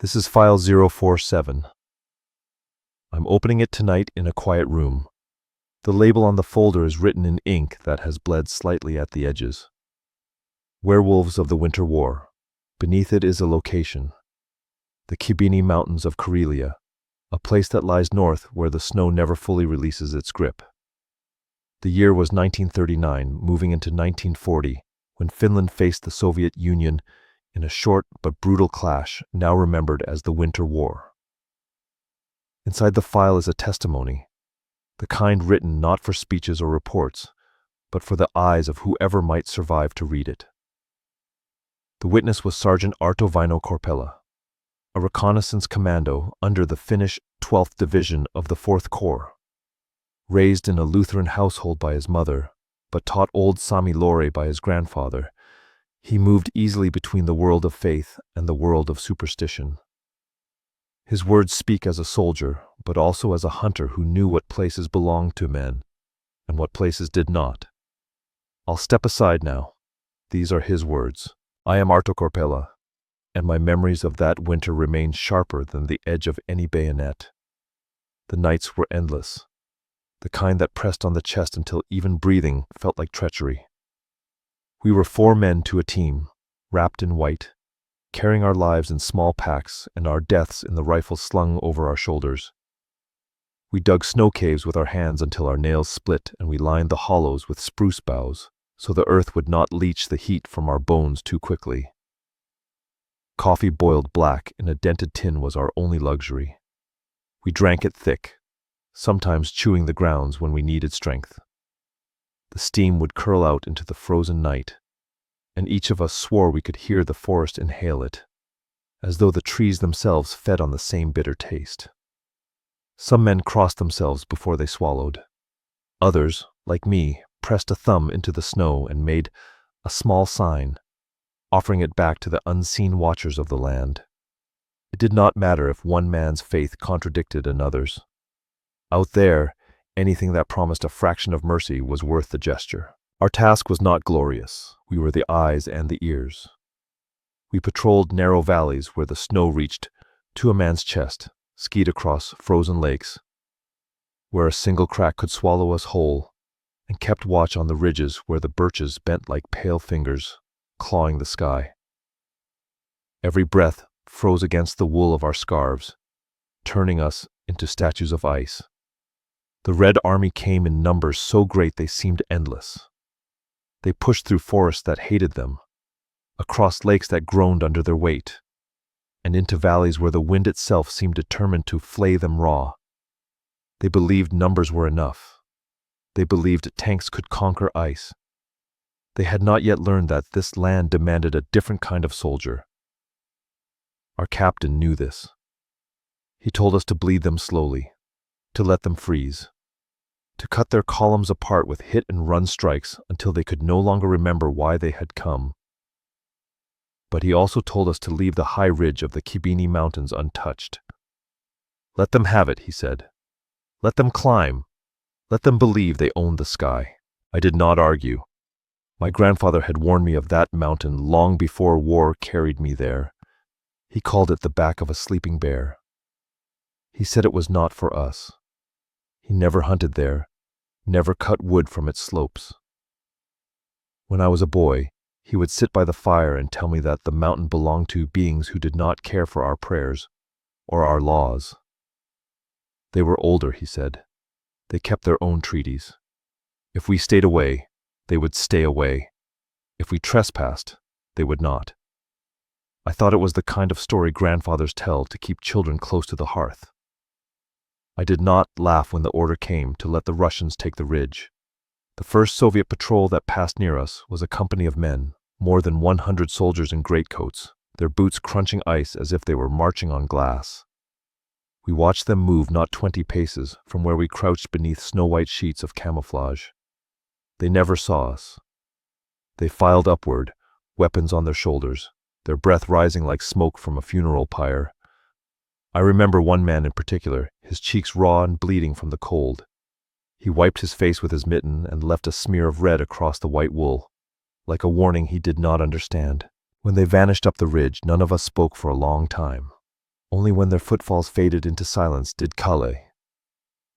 This is file 047. I'm opening it tonight in a quiet room. The label on the folder is written in ink that has bled slightly at the edges. Werewolves of the Winter War. Beneath it is a location. The Khibiny Mountains of Karelia, a place that lies north where the snow never fully releases its grip. The year was 1939, moving into 1940, when Finland faced the Soviet Union in a short but brutal clash now remembered as the Winter War. Inside the file is a testimony, the kind written not for speeches or reports, but for the eyes of whoever might survive to read it. The witness was Sergeant Arto Väinö Korpela, a reconnaissance commando under the Finnish 12th Division of the 4th Corps. Raised in a Lutheran household by his mother, but taught old Sami lore by his grandfather, he moved easily between the world of faith and the world of superstition. His words speak as a soldier, but also as a hunter who knew what places belonged to men and what places did not. I'll step aside now. These are his words. I am Arto Korpela, and my memories of that winter remain sharper than the edge of any bayonet. The nights were endless, the kind that pressed on the chest until even breathing felt like treachery. We were 4 men to a team, wrapped in white, carrying our lives in small packs and our deaths in the rifles slung over our shoulders. We dug snow caves with our hands until our nails split, and we lined the hollows with spruce boughs so the earth would not leach the heat from our bones too quickly. Coffee boiled black in a dented tin was our only luxury. We drank it thick, sometimes chewing the grounds when we needed strength. The steam would curl out into the frozen night, and each of us swore we could hear the forest inhale it, as though the trees themselves fed on the same bitter taste. Some men crossed themselves before they swallowed. Others, like me, pressed a thumb into the snow and made a small sign, offering it back to the unseen watchers of the land. It did not matter if one man's faith contradicted another's. Out there, anything that promised a fraction of mercy was worth the gesture. Our task was not glorious. We were the eyes and the ears. We patrolled narrow valleys where the snow reached to a man's chest, skied across frozen lakes, where a single crack could swallow us whole, and kept watch on the ridges where the birches bent like pale fingers, clawing the sky. Every breath froze against the wool of our scarves, turning us into statues of ice. The Red Army came in numbers so great they seemed endless. They pushed through forests that hated them, across lakes that groaned under their weight, and into valleys where the wind itself seemed determined to flay them raw. They believed numbers were enough. They believed tanks could conquer ice. They had not yet learned that this land demanded a different kind of soldier. Our captain knew this. He told us to bleed them slowly, to let them freeze, to cut their columns apart with hit-and-run strikes until they could no longer remember why they had come. But he also told us to leave the high ridge of the Khibiny Mountains untouched. Let them have it, he said. Let them climb. Let them believe they owned the sky. I did not argue. My grandfather had warned me of that mountain long before war carried me there. He called it the back of a sleeping bear. He said it was not for us. He never hunted there, never cut wood from its slopes. When I was a boy, he would sit by the fire and tell me that the mountain belonged to beings who did not care for our prayers or our laws. They were older, he said. They kept their own treaties. If we stayed away, they would stay away. If we trespassed, they would not. I thought it was the kind of story grandfathers tell to keep children close to the hearth. I did not laugh when the order came to let the Russians take the ridge. The first Soviet patrol that passed near us was a company of men, more than 100 soldiers in greatcoats, their boots crunching ice as if they were marching on glass. We watched them move not 20 paces from where we crouched beneath snow-white sheets of camouflage. They never saw us. They filed upward, weapons on their shoulders, their breath rising like smoke from a funeral pyre. I remember one man in particular, his cheeks raw and bleeding from the cold. He wiped his face with his mitten and left a smear of red across the white wool, like a warning he did not understand. When they vanished up the ridge, none of us spoke for a long time. Only when their footfalls faded into silence did Kalle,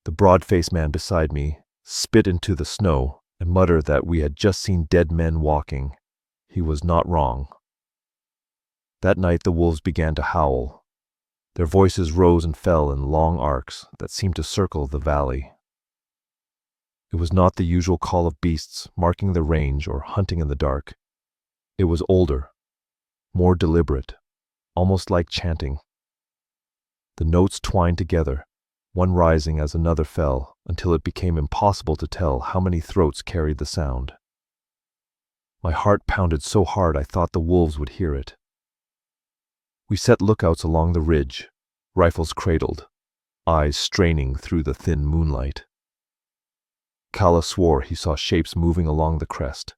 the broad-faced man beside me, spit into the snow and mutter that we had just seen dead men walking. He was not wrong. That night the wolves began to howl. Their voices rose and fell in long arcs that seemed to circle the valley. It was not the usual call of beasts marking the range or hunting in the dark. It was older, more deliberate, almost like chanting. The notes twined together, one rising as another fell, until it became impossible to tell how many throats carried the sound. My heart pounded so hard I thought the wolves would hear it. We set lookouts along the ridge, rifles cradled, eyes straining through the thin moonlight. Kalle swore he saw shapes moving along the crest.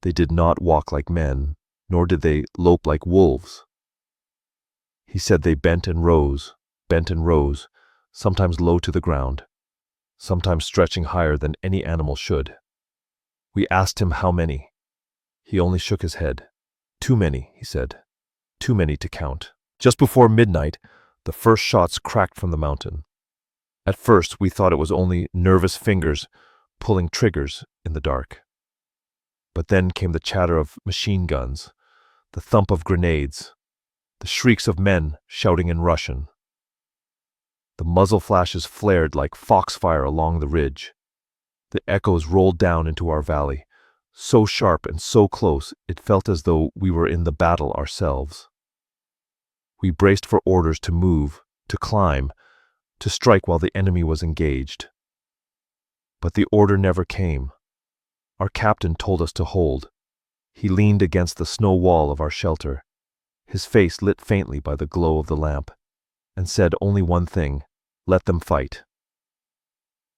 They did not walk like men, nor did they lope like wolves. He said they bent and rose, sometimes low to the ground, sometimes stretching higher than any animal should. We asked him how many. He only shook his head. Too many, he said. Too many to count. Just before midnight, the first shots cracked from the mountain. At first, we thought it was only nervous fingers pulling triggers in the dark. But then came the chatter of machine guns, the thump of grenades, the shrieks of men shouting in Russian. The muzzle flashes flared like foxfire along the ridge. The echoes rolled down into our valley, so sharp and so close it felt as though we were in the battle ourselves. We braced for orders to move, to climb, to strike while the enemy was engaged. But the order never came. Our captain told us to hold. He leaned against the snow wall of our shelter, his face lit faintly by the glow of the lamp, and said only one thing: let them fight.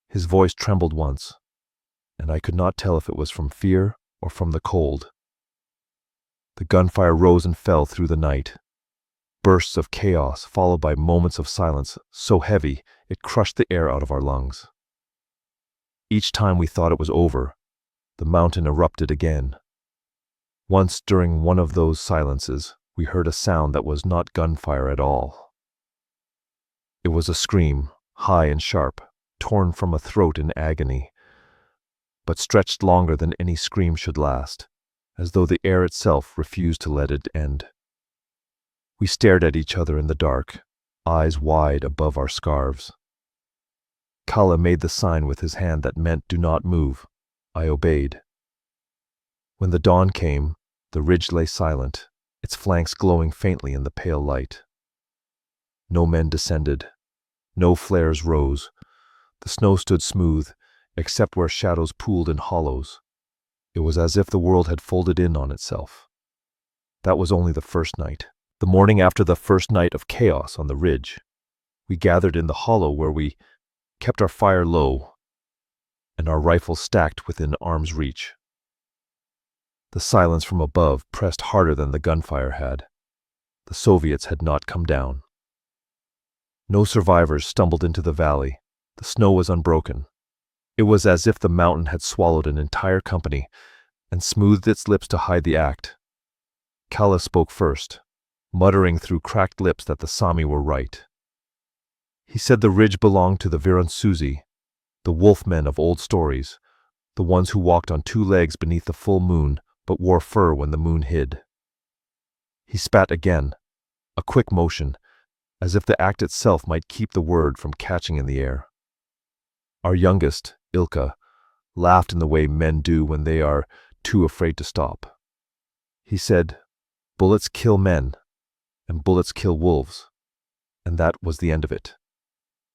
His voice trembled once, and I could not tell if it was from fear or from the cold. The gunfire rose and fell through the night. Bursts of chaos followed by moments of silence so heavy it crushed the air out of our lungs. Each time we thought it was over, the mountain erupted again. Once during one of those silences, we heard a sound that was not gunfire at all. It was a scream, high and sharp, torn from a throat in agony, but stretched longer than any scream should last, as though the air itself refused to let it end. We stared at each other in the dark, eyes wide above our scarves. Kalle made the sign with his hand that meant do not move. I obeyed. When the dawn came, the ridge lay silent, its flanks glowing faintly in the pale light. No men descended. No flares rose. The snow stood smooth, except where shadows pooled in hollows. It was as if the world had folded in on itself. That was only the first night. The morning after the first night of chaos on the ridge, we gathered in the hollow where we kept our fire low and our rifles stacked within arm's reach. The silence from above pressed harder than the gunfire had. The Soviets had not come down. No survivors stumbled into the valley. The snow was unbroken. It was as if the mountain had swallowed an entire company and smoothed its lips to hide the act. Kalle spoke first, muttering through cracked lips that the Sami were right. He said the ridge belonged to the vironsusi, the wolfmen of old stories, the ones who walked on two legs beneath the full moon but wore fur when the moon hid. He spat again, a quick motion, as if the act itself might keep the word from catching in the air. Our youngest, Ilka, laughed in the way men do when they are too afraid to stop. He said, "Bullets kill men, and bullets kill wolves," and that was the end of it.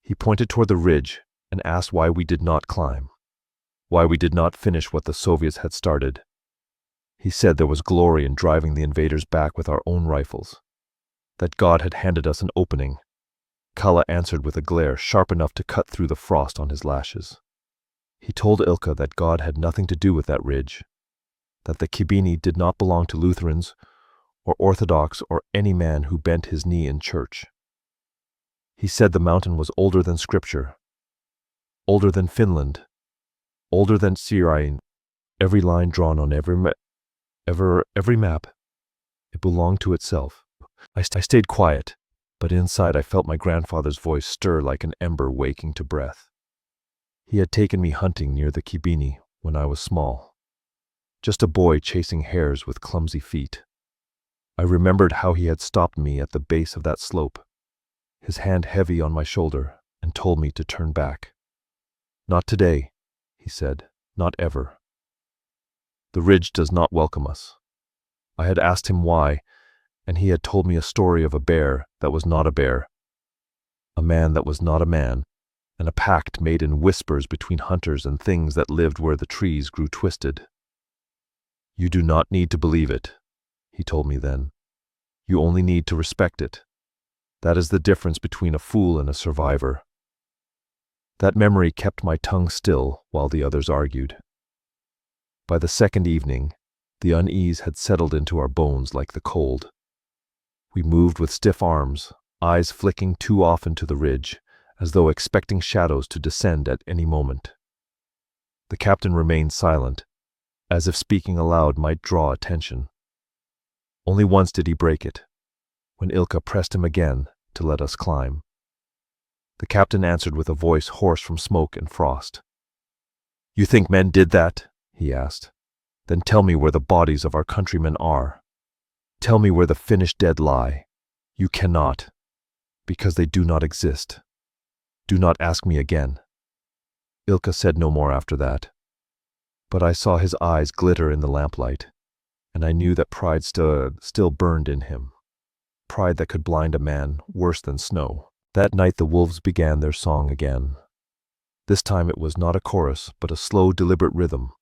He pointed toward the ridge and asked why we did not climb, why we did not finish what the Soviets had started. He said there was glory in driving the invaders back with our own rifles, that God had handed us an opening. Kalle answered with a glare sharp enough to cut through the frost on his lashes. He told Ilka that God had nothing to do with that ridge, that the Khibiny did not belong to Lutherans or Orthodox or any man who bent his knee in church. He said the mountain was older than Scripture, older than Finland, older than Syria. Every line drawn on every map, it belonged to itself. I stayed quiet, but inside I felt my grandfather's voice stir like an ember waking to breath. He had taken me hunting near the Khibiny when I was small, just a boy chasing hares with clumsy feet. I remembered how he had stopped me at the base of that slope, his hand heavy on my shoulder, and told me to turn back. "Not today," he said, "not ever. The ridge does not welcome us." I had asked him why, and he had told me a story of a bear that was not a bear, a man that was not a man, and a pact made in whispers between hunters and things that lived where the trees grew twisted. "You do not need to believe it," he told me then. "You only need to respect it. That is the difference between a fool and a survivor." That memory kept my tongue still while the others argued. By the second evening, the unease had settled into our bones like the cold. We moved with stiff arms, eyes flicking too often to the ridge, as though expecting shadows to descend at any moment. The captain remained silent, as if speaking aloud might draw attention. Only once did he break it, when Ilka pressed him again to let us climb. The captain answered with a voice hoarse from smoke and frost. "You think men did that?" he asked. "Then tell me where the bodies of our countrymen are. Tell me where the Finnish dead lie. You cannot, because they do not exist. Do not ask me again." Ilka said no more after that, but I saw his eyes glitter in the lamplight, and I knew that pride still burned in him, pride that could blind a man worse than snow. That night the wolves began their song again. This time it was not a chorus, but a slow, deliberate rhythm.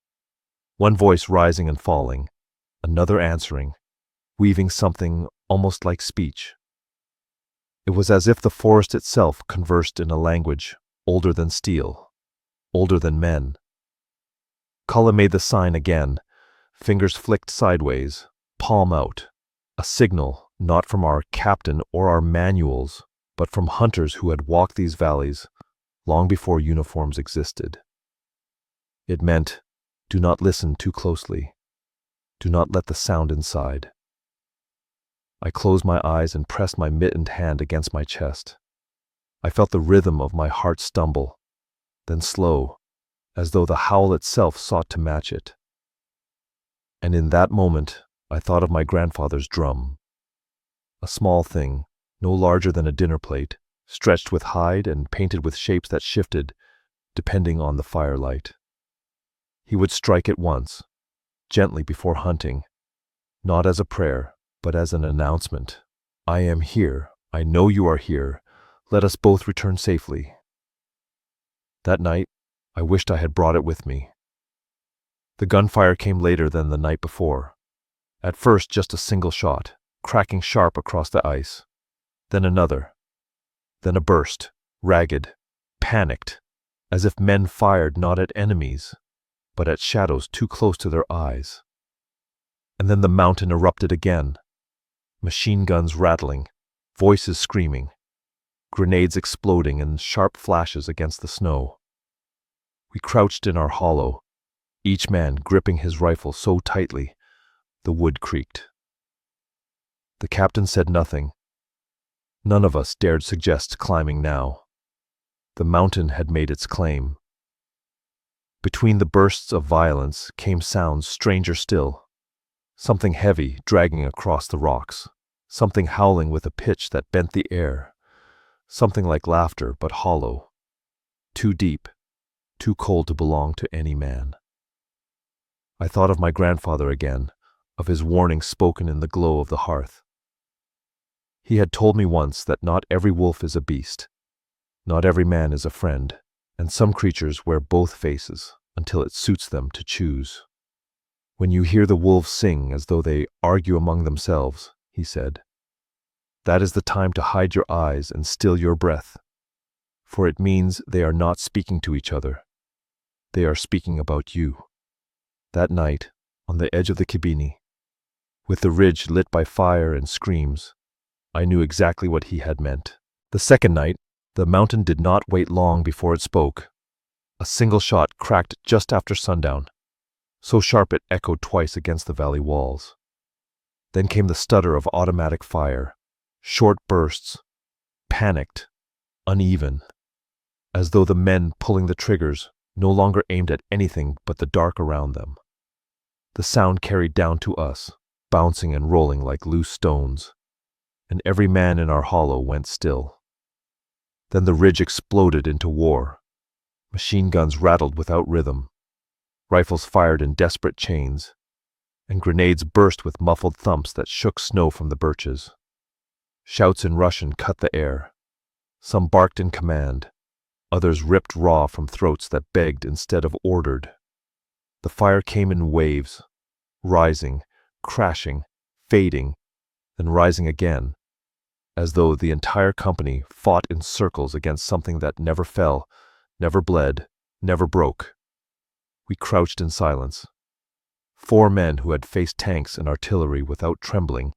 One voice rising and falling, another answering, weaving something almost like speech. It was as if the forest itself conversed in a language older than steel, older than men. Kulla made the sign again, fingers flicked sideways, palm out, a signal not from our captain or our manuals, but from hunters who had walked these valleys long before uniforms existed. It meant, do not listen too closely. Do not let the sound inside. I closed my eyes and pressed my mittened hand against my chest. I felt the rhythm of my heart stumble, then slow, as though the howl itself sought to match it. And in that moment, I thought of my grandfather's drum. A small thing, no larger than a dinner plate, stretched with hide and painted with shapes that shifted, depending on the firelight. He would strike it once, gently before hunting, not as a prayer, but as an announcement. "I am here. I know you are here. Let us both return safely." That night, I wished I had brought it with me. The gunfire came later than the night before. At first, just a single shot, cracking sharp across the ice. Then another. Then a burst, ragged, panicked, as if men fired not at enemies, but at shadows too close to their eyes. And then the mountain erupted again. Machine guns rattling, voices screaming, grenades exploding and sharp flashes against the snow. We crouched in our hollow, each man gripping his rifle so tightly, the wood creaked. The captain said nothing. None of us dared suggest climbing now. The mountain had made its claim. Between the bursts of violence came sounds stranger still. Something heavy dragging across the rocks, something howling with a pitch that bent the air, something like laughter but hollow, too deep, too cold to belong to any man. I thought of my grandfather again, of his warning spoken in the glow of the hearth. He had told me once that not every wolf is a beast, not every man is a friend, and some creatures wear both faces until it suits them to choose. "When you hear the wolves sing as though they argue among themselves," he said, "that is the time to hide your eyes and still your breath, for it means they are not speaking to each other. They are speaking about you." That night, on the edge of the Khibiny, with the ridge lit by fire and screams, I knew exactly what he had meant. The second night, the mountain did not wait long before it spoke. A single shot cracked just after sundown, so sharp it echoed twice against the valley walls. Then came the stutter of automatic fire, short bursts, panicked, uneven, as though the men pulling the triggers no longer aimed at anything but the dark around them. The sound carried down to us, bouncing and rolling like loose stones, and every man in our hollow went still. Then the ridge exploded into war. Machine guns rattled without rhythm, rifles fired in desperate chains, and grenades burst with muffled thumps that shook snow from the birches. Shouts in Russian cut the air. Some barked in command, others ripped raw from throats that begged instead of ordered. The fire came in waves, rising, crashing, fading, then rising again, as though the entire company fought in circles against something that never fell, never bled, never broke. We crouched in silence. 4 men who had faced tanks and artillery without trembling,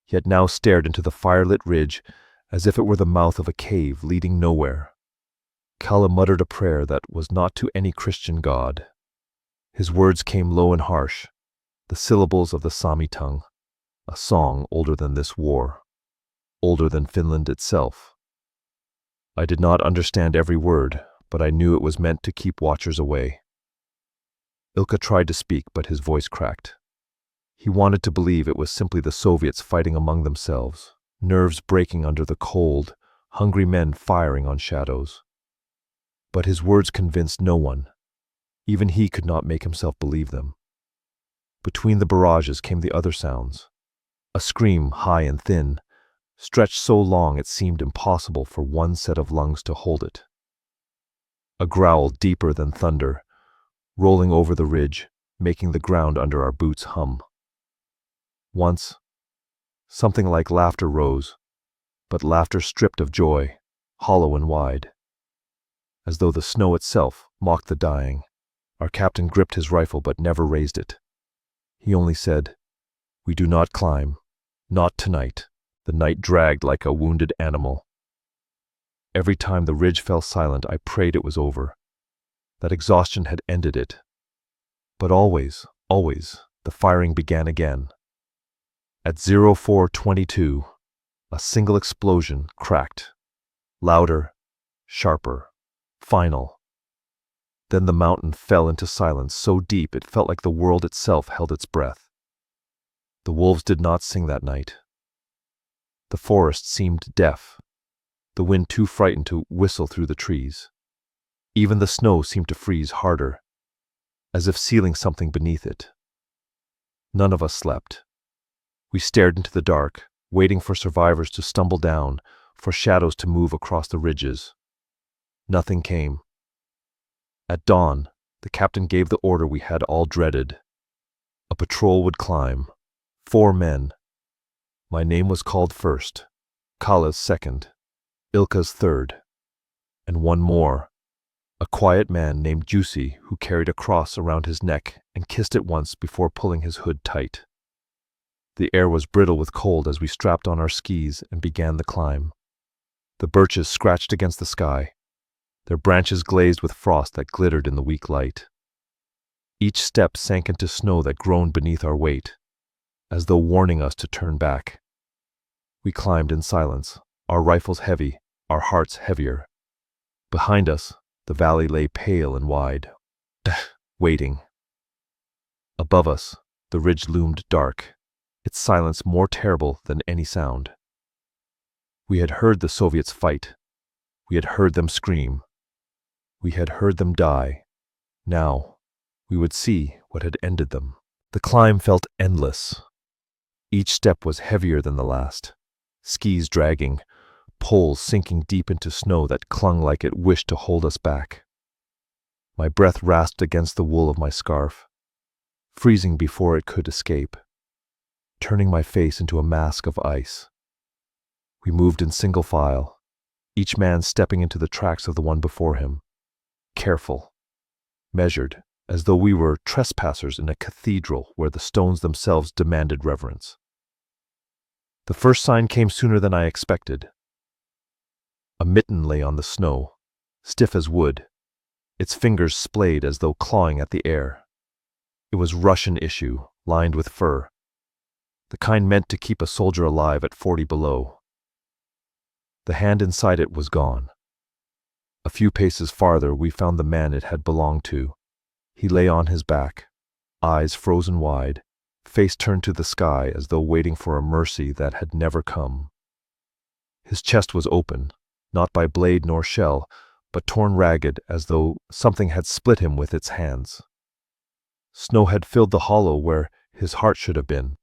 yet now stared into the firelit ridge as if it were the mouth of a cave leading nowhere. Kalle muttered a prayer that was not to any Christian god. His words came low and harsh, the syllables of the Sami tongue, a song older than this war, older than Finland itself. I did not understand every word, but I knew it was meant to keep watchers away. Ilkka tried to speak, but his voice cracked. He wanted to believe it was simply the Soviets fighting among themselves, nerves breaking under the cold, hungry men firing on shadows. But his words convinced no one. Even he could not make himself believe them. Between the barrages came the other sounds. A scream, high and thin, stretched so long it seemed impossible for one set of lungs to hold it. A growl deeper than thunder, rolling over the ridge, making the ground under our boots hum. Once, something like laughter rose, but laughter stripped of joy, hollow and wide. As though the snow itself mocked the dying, our captain gripped his rifle but never raised it. He only said, "We do not climb, not tonight." The night dragged like a wounded animal. Every time the ridge fell silent, I prayed it was over, that exhaustion had ended it. But always, the firing began again. At 04:22, a single explosion cracked, louder, sharper, final. Then the mountain fell into silence so deep it felt like the world itself held its breath. The wolves did not sing that night. The forest seemed deaf, the wind too frightened to whistle through the trees. Even the snow seemed to freeze harder, as if sealing something beneath it. None of us slept. We stared into the dark, waiting for survivors to stumble down, for shadows to move across the ridges. Nothing came. At dawn, the captain gave the order we had all dreaded. A patrol would climb, 4 men. My name was called first, Kalle's second, Ilkka's third, and one more, a quiet man named Jussi who carried a cross around his neck and kissed it once before pulling his hood tight. The air was brittle with cold as we strapped on our skis and began the climb. The birches scratched against the sky, their branches glazed with frost that glittered in the weak light. Each step sank into snow that groaned beneath our weight, as though warning us to turn back. We climbed in silence, our rifles heavy, our hearts heavier. Behind us, the valley lay pale and wide, waiting. Above us, the ridge loomed dark, its silence more terrible than any sound. We had heard the Soviets fight. We had heard them scream. We had heard them die. Now, we would see what had ended them. The climb felt endless. Each step was heavier than the last, skis dragging, poles sinking deep into snow that clung like it wished to hold us back. My breath rasped against the wool of my scarf, freezing before it could escape, turning my face into a mask of ice. We moved in single file, each man stepping into the tracks of the one before him, careful, measured, as though we were trespassers in a cathedral where the stones themselves demanded reverence. The first sign came sooner than I expected. A mitten lay on the snow, stiff as wood, its fingers splayed as though clawing at the air. It was Russian issue, lined with fur, the kind meant to keep a soldier alive at 40 below. The hand inside it was gone. A few paces farther, we found the man it had belonged to. He lay on his back, eyes frozen wide, face turned to the sky as though waiting for a mercy that had never come. His chest was open, not by blade nor shell, but torn ragged as though something had split him with its hands. Snow had filled the hollow where his heart should have been,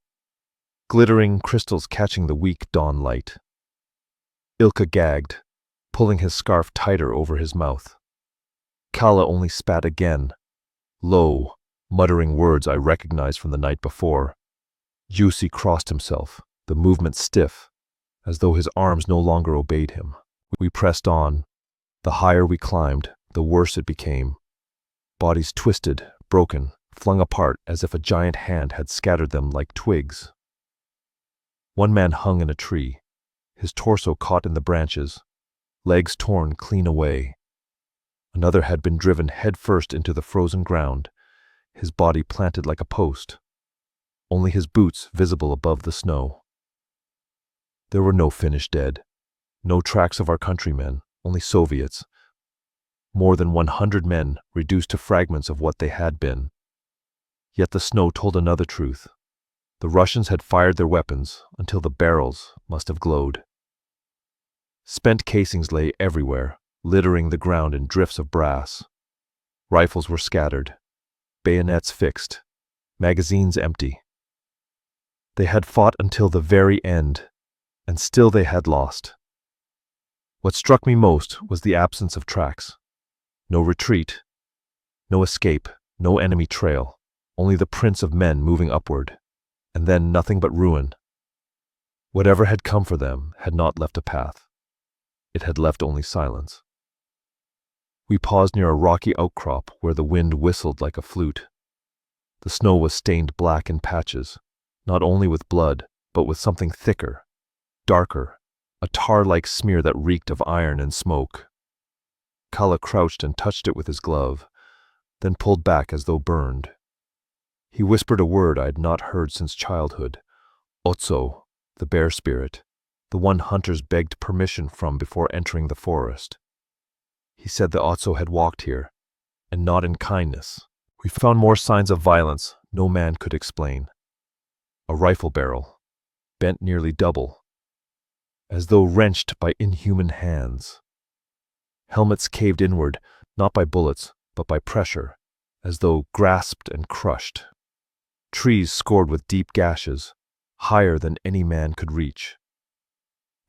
glittering crystals catching the weak dawn light. Ilka gagged, pulling his scarf tighter over his mouth. Kalle only spat again, low, muttering words I recognized from the night before. Jussi crossed himself, the movement stiff, as though his arms no longer obeyed him. We pressed on. The higher we climbed, the worse it became. Bodies twisted, broken, flung apart as if a giant hand had scattered them like twigs. One man hung in a tree, his torso caught in the branches, legs torn clean away. Another had been driven headfirst into the frozen ground, his body planted like a post, only his boots visible above the snow. There were no Finnish dead, no tracks of our countrymen, only Soviets. More than 100 men reduced to fragments of what they had been. Yet the snow told another truth. The Russians had fired their weapons until the barrels must have glowed. Spent casings lay everywhere, littering the ground in drifts of brass. Rifles were scattered, bayonets fixed, magazines empty. They had fought until the very end, and still they had lost. What struck me most was the absence of tracks. No retreat, no escape, no enemy trail, only the prints of men moving upward, and then nothing but ruin. Whatever had come for them had not left a path. It had left only silence. We paused near a rocky outcrop where the wind whistled like a flute. The snow was stained black in patches, not only with blood, but with something thicker, darker, a tar-like smear that reeked of iron and smoke. Kalle crouched and touched it with his glove, then pulled back as though burned. He whispered a word I had not heard since childhood. Otso, the bear spirit, the one hunters begged permission from before entering the forest. He said the Otso had walked here, and not in kindness. We found more signs of violence no man could explain. A rifle barrel, bent nearly double, as though wrenched by inhuman hands. Helmets caved inward, not by bullets, but by pressure, as though grasped and crushed. Trees scored with deep gashes, higher than any man could reach.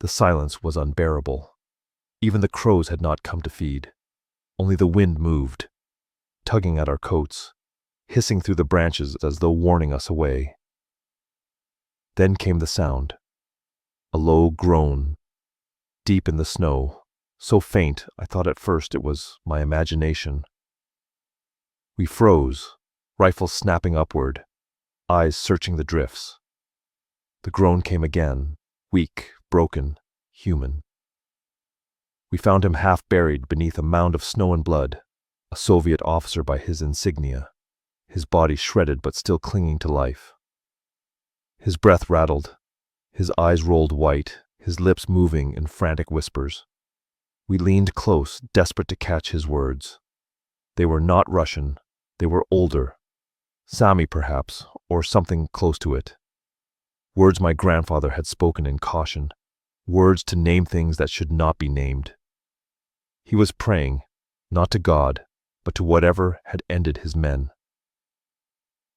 The silence was unbearable. Even the crows had not come to feed. Only the wind moved, tugging at our coats, hissing through the branches as though warning us away. Then came the sound. A low groan, deep in the snow, so faint I thought at first it was my imagination. We froze, rifles snapping upward, eyes searching the drifts. The groan came again, weak, broken, human. We found him half buried beneath a mound of snow and blood, a Soviet officer by his insignia, his body shredded but still clinging to life. His breath rattled. His eyes rolled white, his lips moving in frantic whispers. We leaned close, desperate to catch his words. They were not Russian, they were older. Sami, perhaps, or something close to it. Words my grandfather had spoken in caution, words to name things that should not be named. He was praying, not to God, but to whatever had ended his men.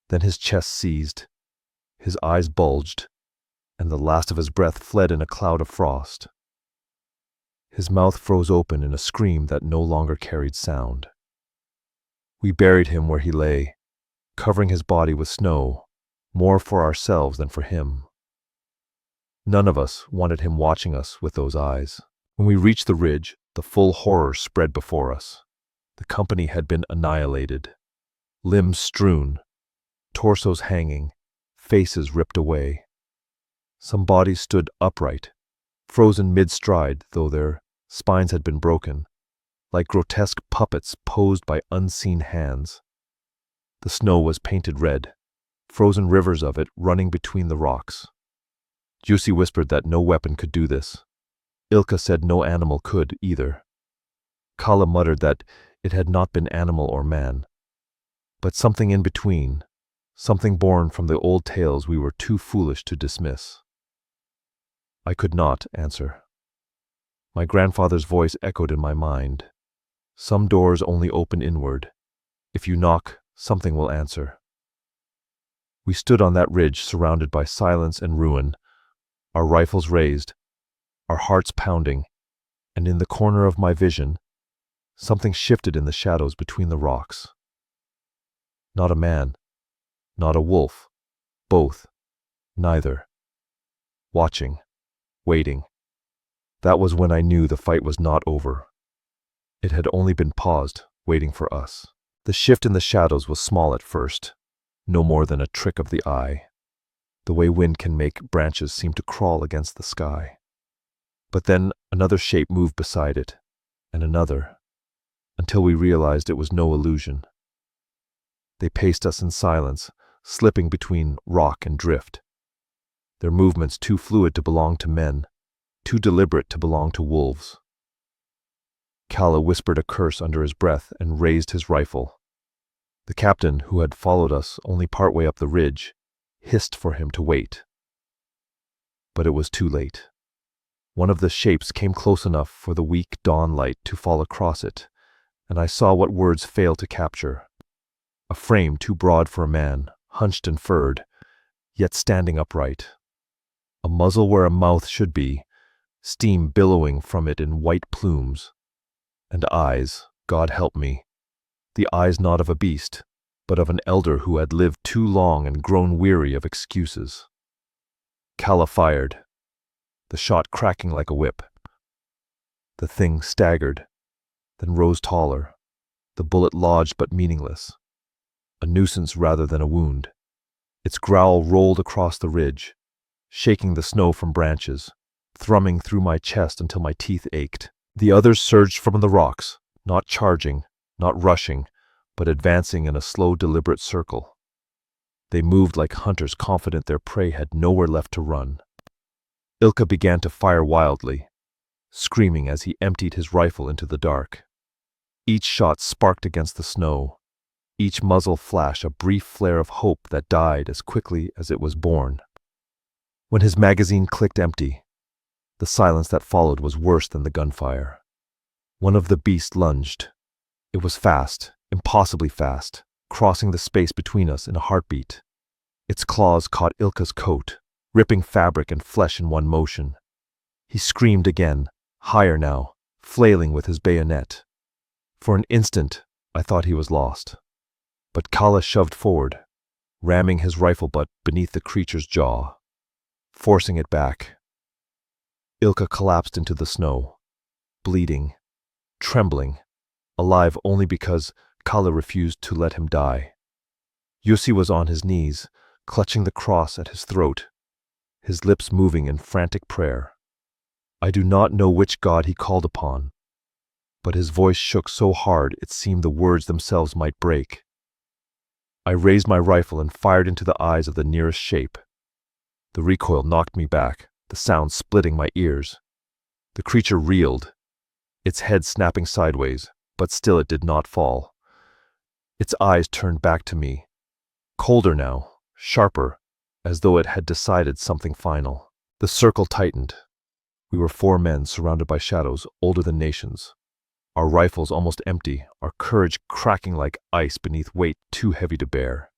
Then his chest seized, his eyes bulged, and the last of his breath fled in a cloud of frost. His mouth froze open in a scream that no longer carried sound. We buried him where he lay, covering his body with snow, more for ourselves than for him. None of us wanted him watching us with those eyes. When we reached the ridge, the full horror spread before us. The company had been annihilated, limbs strewn, torsos hanging, faces ripped away. Some bodies stood upright, frozen mid-stride, though their spines had been broken, like grotesque puppets posed by unseen hands. The snow was painted red, frozen rivers of it running between the rocks. Jussi whispered that no weapon could do this. Ilka said no animal could either. Kalle muttered that it had not been animal or man, but something in between, something born from the old tales we were too foolish to dismiss. I could not answer. My grandfather's voice echoed in my mind. Some doors only open inward. If you knock, something will answer. We stood on that ridge surrounded by silence and ruin, our rifles raised, our hearts pounding, and in the corner of my vision, something shifted in the shadows between the rocks. Not a man, not a wolf, both, neither. Watching, waiting. That was when I knew the fight was not over. It had only been paused, waiting for us. The shift in the shadows was small at first, no more than a trick of the eye, the way wind can make branches seem to crawl against the sky. But then another shape moved beside it, and another, until we realized it was no illusion. They paced us in silence, slipping between rock and drift, their movements too fluid to belong to men, too deliberate to belong to wolves. Kalle whispered a curse under his breath and raised his rifle. The captain, who had followed us only partway up the ridge, hissed for him to wait. But it was too late. One of the shapes came close enough for the weak dawn light to fall across it, and I saw what words fail to capture. A frame too broad for a man, hunched and furred, yet standing upright. A muzzle where a mouth should be, steam billowing from it in white plumes. And eyes, God help me, the eyes not of a beast, but of an elder who had lived too long and grown weary of excuses. Kalle fired, the shot cracking like a whip. The thing staggered, then rose taller, the bullet lodged but meaningless, a nuisance rather than a wound. Its growl rolled across the ridge, shaking the snow from branches, thrumming through my chest until my teeth ached. The others surged from the rocks, not charging, not rushing, but advancing in a slow, deliberate circle. They moved like hunters confident their prey had nowhere left to run. Ilka began to fire wildly, screaming as he emptied his rifle into the dark. Each shot sparked against the snow, each muzzle flash a brief flare of hope that died as quickly as it was born. When his magazine clicked empty, the silence that followed was worse than the gunfire. One of the beasts lunged. It was fast, impossibly fast, crossing the space between us in a heartbeat. Its claws caught Ilka's coat, ripping fabric and flesh in one motion. He screamed again, higher now, flailing with his bayonet. For an instant, I thought he was lost. But Kalle shoved forward, ramming his rifle butt beneath the creature's jaw, forcing it back. Ilka collapsed into the snow, bleeding, trembling, alive only because Kalle refused to let him die. Jussi was on his knees, clutching the cross at his throat, his lips moving in frantic prayer. I do not know which god he called upon, but his voice shook so hard it seemed the words themselves might break. I raised my rifle and fired into the eyes of the nearest shape. The recoil knocked me back, the sound splitting my ears. The creature reeled, its head snapping sideways, but still it did not fall. Its eyes turned back to me, colder now, sharper, as though it had decided something final. The circle tightened. We were 4 men surrounded by shadows older than nations, our rifles almost empty, our courage cracking like ice beneath weight too heavy to bear.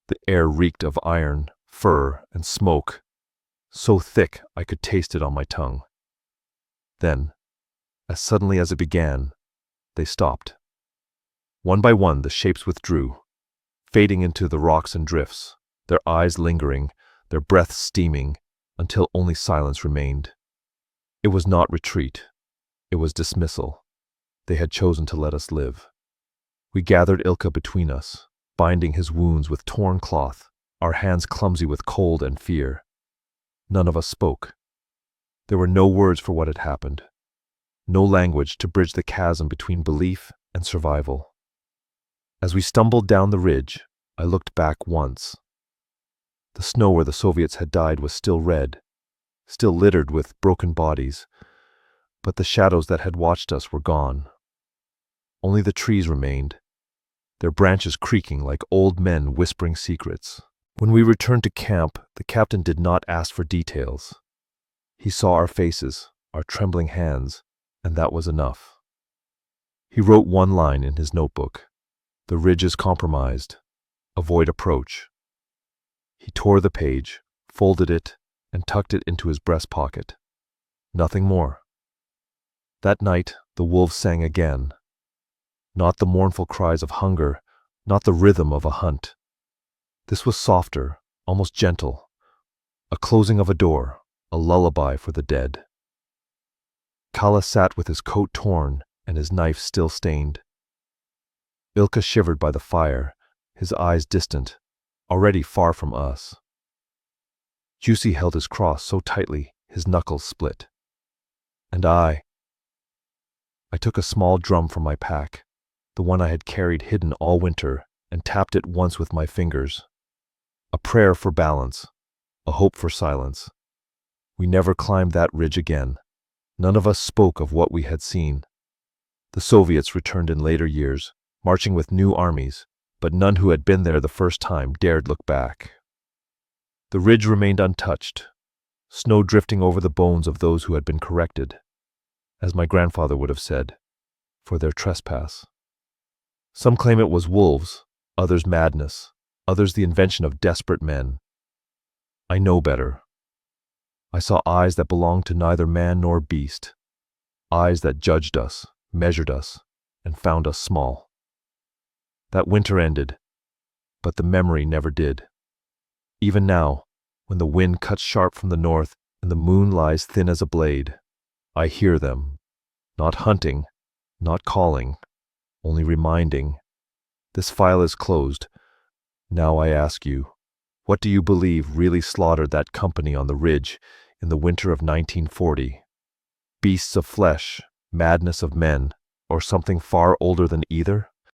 The air reeked of iron, fur, and smoke, so thick I could taste it on my tongue. Then, as suddenly as it began, they stopped. One by one the shapes withdrew, fading into the rocks and drifts, their eyes lingering, their breaths steaming, until only silence remained. It was not retreat. It was dismissal. They had chosen to let us live. We gathered Ilka between us, binding his wounds with torn cloth, our hands clumsy with cold and fear. None of us spoke. There were no words for what had happened, no language to bridge the chasm between belief and survival. As we stumbled down the ridge, I looked back once. The snow where the Soviets had died was still red, still littered with broken bodies, But the shadows that had watched us were gone. Only the trees remained, their branches creaking like old men whispering secrets. When we returned to camp, the captain did not ask for details. He saw our faces, our trembling hands, and that was enough. He wrote one line in his notebook: "The ridge is compromised. Avoid approach." He tore the page, folded it, and tucked it into his breast pocket. Nothing more. That night, the wolves sang again. Not the mournful cries of hunger, not the rhythm of a hunt. This was softer, almost gentle, a closing of a door, a lullaby for the dead. Kalle sat with his coat torn and his knife still stained. Ilkka shivered by the fire, his eyes distant, already far from us. Jussi held his cross so tightly his knuckles split. And I took a small drum from my pack, the one I had carried hidden all winter, and tapped it once with my fingers. A prayer for balance, a hope for silence. We never climbed that ridge again. None of us spoke of what we had seen. The Soviets returned in later years, marching with new armies, but none who had been there the first time dared look back. The ridge remained untouched, snow drifting over the bones of those who had been corrected, as my grandfather would have said, for their trespass. Some claim it was wolves, others madness, others the invention of desperate men. I know better. I saw eyes that belonged to neither man nor beast, eyes that judged us, measured us, and found us small. That winter ended, but the memory never did. Even now, when the wind cuts sharp from the north and the moon lies thin as a blade, I hear them, not hunting, not calling, only reminding. This file is closed. Now I ask you, what do you believe really slaughtered that company on the ridge in the winter of 1940? Beasts of flesh, madness of men, or something far older than either?